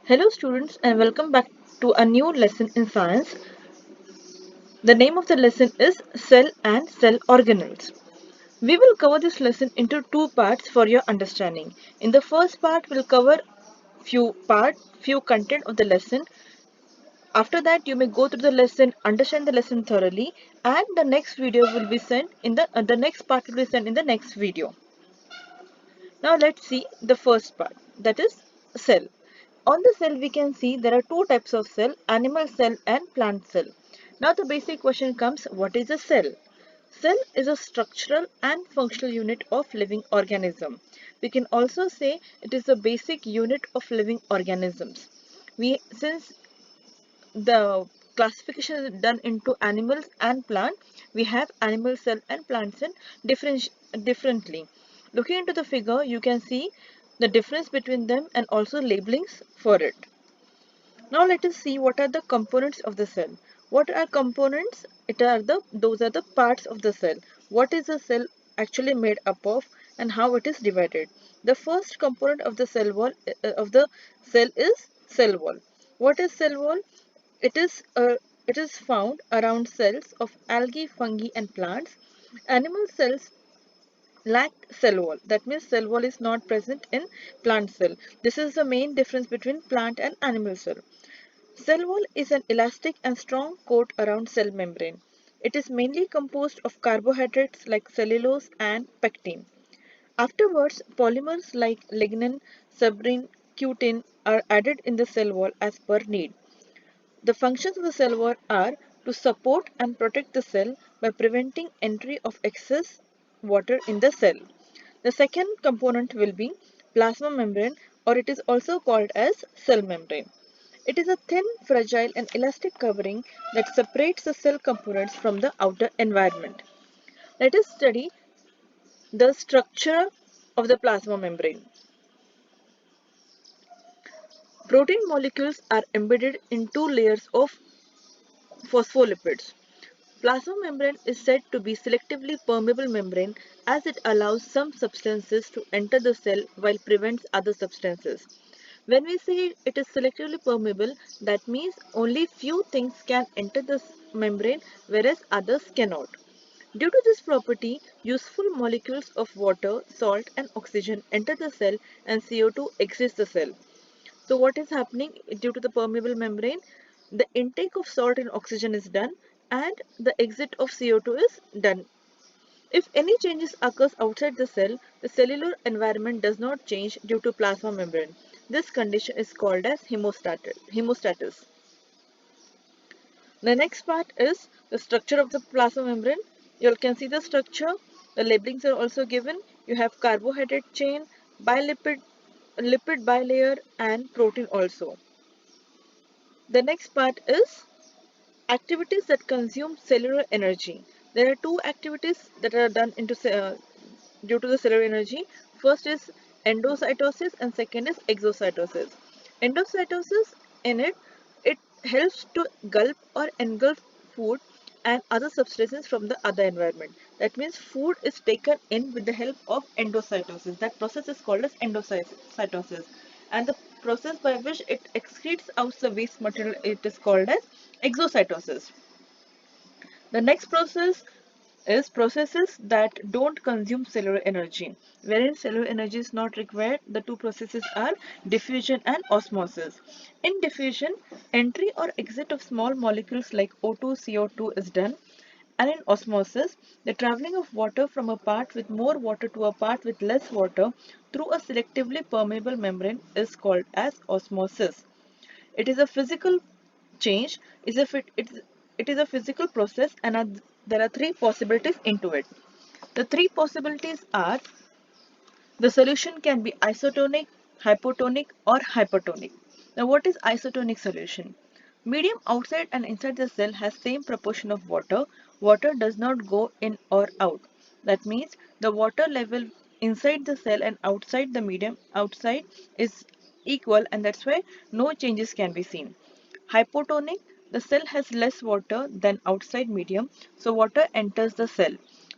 Hello students and welcome back to a new lesson in science. The name of the lesson is Cell and Cell Organelles. We will cover this lesson into two parts for your understanding. In the first part, we'll cover few content of the lesson. After that, you may go through the lesson, understand the lesson thoroughly, and the next video will be sent in the next part will be sent in the next video. Now let's see the first part, that is cell. On the cell we can see there are two types of cell, animal cell and plant cell. Now the basic question comes, what is a cell? Cell is a structural and functional unit of living organism. We can also say it is a basic unit of living organisms. Since the classification is done into animals and plant, we have animal cell and plant cell differently. Looking into the figure, you can see the difference between them and also labelings for it. Now let us see what are the components of the cell. What are components? Those are the parts of the cell. What is a cell actually made up of and how it is divided? The first component of the cell is cell wall. What is cell wall? It is found around cells of algae, fungi and plants. Animal cells lack cell wall. That means cell wall is not present in plant cell. This is the main difference between plant and animal cell. Cell wall is an elastic and strong coat around cell membrane. It is mainly composed of carbohydrates like cellulose and pectin. Afterwards, polymers like lignin, suberin, cutin are added in the cell wall as per need. The functions of the cell wall are to support and protect the cell by preventing entry of excess water in the cell. The second component will be plasma membrane, or it is also called as cell membrane. It is a thin, fragile and elastic covering that separates the cell components from the outer environment. Let us study the structure of the plasma membrane. Protein molecules are embedded in two layers of phospholipids. Plasma membrane is said to be selectively permeable membrane as it allows some substances to enter the cell while prevents other substances. When we say it is selectively permeable, that means only few things can enter the membrane whereas others cannot. Due to this property, useful molecules of water, salt and oxygen enter the cell and CO2 exits the cell. So what is happening due to the permeable membrane? The intake of salt and oxygen is done and the exit of CO2 is done. If any changes occurs outside the cell, the cellular environment does not change due to plasma membrane. This condition is called as hemostasis. The next part is the structure of the plasma membrane. You can see the structure. The labelings are also given. You have carbohydrate chain, lipid bilayer and protein also. The next part is activities that consume cellular energy. There are two activities that are done due to the cellular energy. First is endocytosis and second is exocytosis. Endocytosis, in it helps to gulp or engulf food and other substances from the other environment. That means food is taken in with the help of endocytosis. That process is called as endocytosis. And the process by which it excretes out the waste material, it is called as exocytosis. The next process is processes that don't consume cellular energy. Wherein cellular energy is not required, the two processes are diffusion and osmosis. In diffusion, entry or exit of small molecules like O2, CO2 is done. And in osmosis, the traveling of water from a part with more water to a part with less water through a selectively permeable membrane is called as osmosis. It is a physical change, it is a physical process and there are three possibilities into it. The three possibilities are the solution can be isotonic, hypotonic or hypertonic. Now what is isotonic solution? Medium outside and inside the cell has same proportion of water. Water does not go in or out. That means the water level inside the cell and outside the medium outside is equal and that's why no changes can be seen. Hypotonic, the cell has less water than outside medium, so water enters the cell.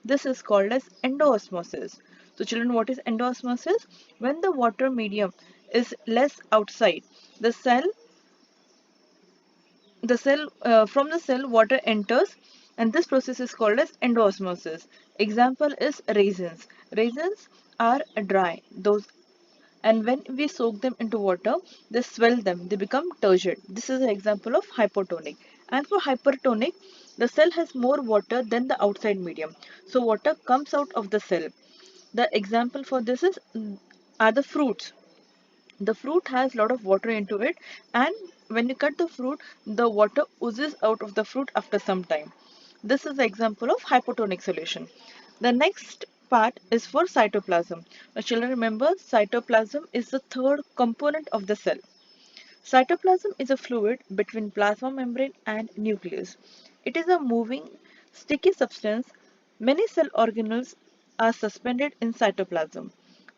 This is called as endoosmosis. So children, what is endoosmosis? When the water medium is less outside. The cell from the cell water enters, and this process is called as endosmosis. Example is raisins are dry, those, and when we soak them into water, they swell them, they become turgid. This is an example of hypotonic. And for hypertonic, the cell has more water than the outside medium, so water comes out of the cell. The example for this is are the fruits. The fruit has a lot of water into it, and when you cut the fruit, the water oozes out of the fruit after some time. This is the example of hypotonic solution. The next part is for cytoplasm. Now children, remember, cytoplasm is the third component of the cell. Cytoplasm is a fluid between plasma membrane and nucleus. It is a moving, sticky substance. Many cell organelles are suspended in cytoplasm.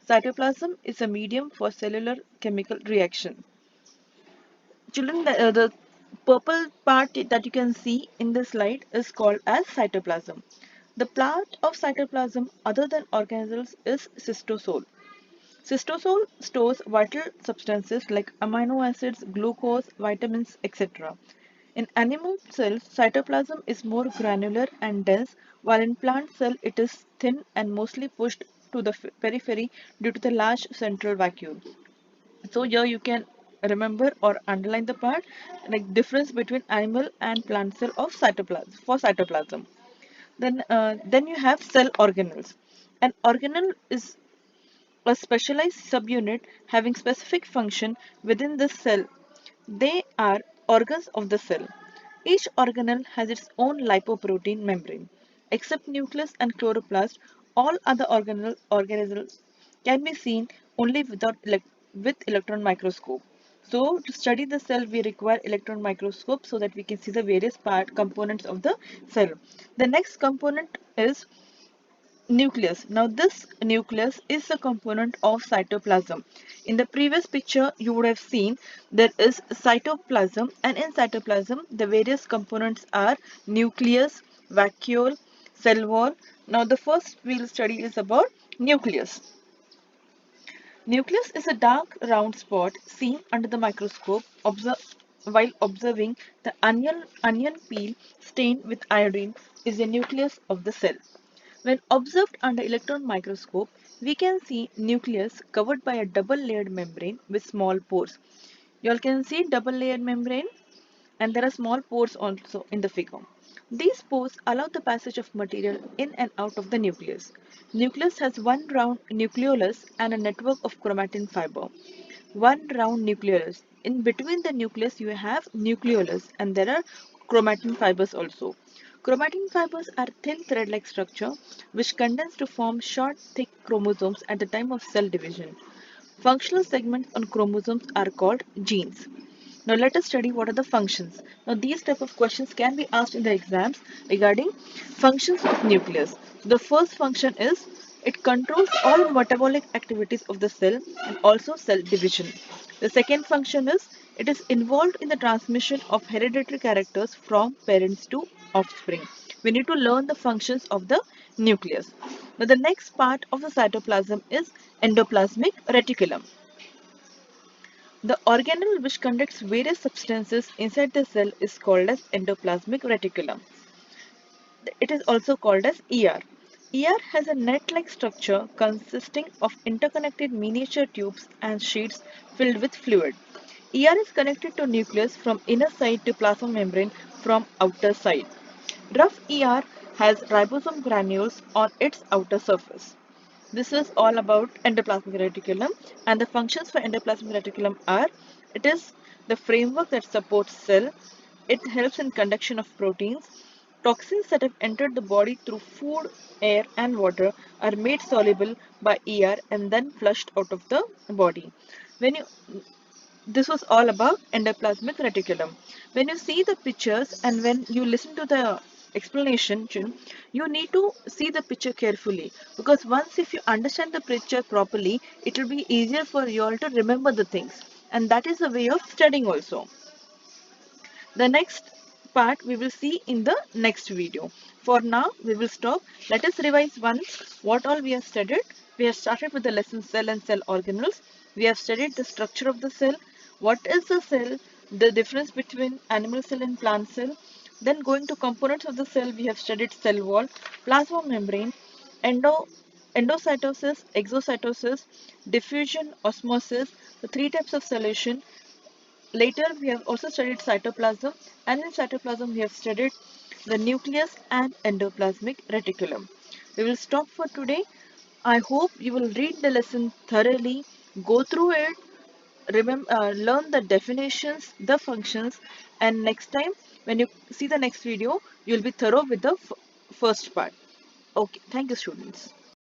Cytoplasm is a medium for cellular chemical reaction. Children, the purple part that you can see in the slide is called as cytoplasm. The part of cytoplasm other than organelles is cystosol. Cystosol stores vital substances like amino acids, glucose, vitamins, etc. In animal cells, cytoplasm is more granular and dense, while in plant cell it is thin and mostly pushed to the periphery due to the large central vacuole. So here you can remember or underline the part like difference between animal and plant cell of cytoplasm for cytoplasm. Then you have cell organelles. An organelle is a specialized subunit having specific function within the cell. They are organs of the cell. Each organelle has its own lipoprotein membrane. Except nucleus and chloroplast, all other organelles can be seen only with electron microscope. So to study the cell, we require electron microscope so that we can see the various components of the cell. The next component is nucleus. Now this nucleus is a component of cytoplasm. In the previous picture you would have seen there is cytoplasm, and in cytoplasm the various components are nucleus, vacuole, cell wall. Now the first we'll study is about nucleus. Nucleus is a dark round spot seen under the microscope while observing the onion peel stained with iodine is the nucleus of the cell. When observed under electron microscope, we can see nucleus covered by a double layered membrane with small pores. You all can see double layered membrane, and there are small pores also in the figure. These pores allow the passage of material in and out of the nucleus. Nucleus has one round nucleolus and a network of chromatin fiber. One round nucleolus. In between the nucleus you have nucleolus, and there are chromatin fibers also. Chromatin fibers are thin thread-like structure which condense to form short, thick chromosomes at the time of cell division. Functional segments on chromosomes are called genes. Now let us study what are the functions. Now these type of questions can be asked in the exams regarding functions of nucleus. The first function is it controls all metabolic activities of the cell and also cell division. The second function is it is involved in the transmission of hereditary characters from parents to offspring. We need to learn the functions of the nucleus. Now the next part of the cytoplasm is endoplasmic reticulum. The organelle which conducts various substances inside the cell is called as endoplasmic reticulum. It is also called as ER. ER has a net-like structure consisting of interconnected miniature tubes and sheets filled with fluid. ER is connected to nucleus from inner side to plasma membrane from outer side. Rough ER has ribosome granules on its outer surface. This is all about endoplasmic reticulum, and the functions for endoplasmic reticulum are it is the framework that supports cell, it helps in conduction of proteins, toxins that have entered the body through food, air and water are made soluble by ER and then flushed out of the body. When you This was all about endoplasmic reticulum. When you see the pictures and when you listen to the explanation, you need to see the picture carefully, because once if you understand the picture properly, it will be easier for you all to remember the things. And that is a way of studying also. The next part we will see in the next video. For now, we will stop. Let us revise once what all we have studied. We have started with the lesson cell and cell organelles. we have studied the structure of the cell, what is the cell, the difference between animal cell and plant cell. Then going to components of the cell, we have studied cell wall, plasma membrane, endocytosis, exocytosis, diffusion, osmosis, the three types of solution. Later, we have also studied cytoplasm, and in cytoplasm, we have studied the nucleus and endoplasmic reticulum. We will stop for today. I hope you will read the lesson thoroughly, go through it, remember, learn the definitions, the functions, and next time when you see the next video, you will be thorough with the first part. Okay, thank you, students.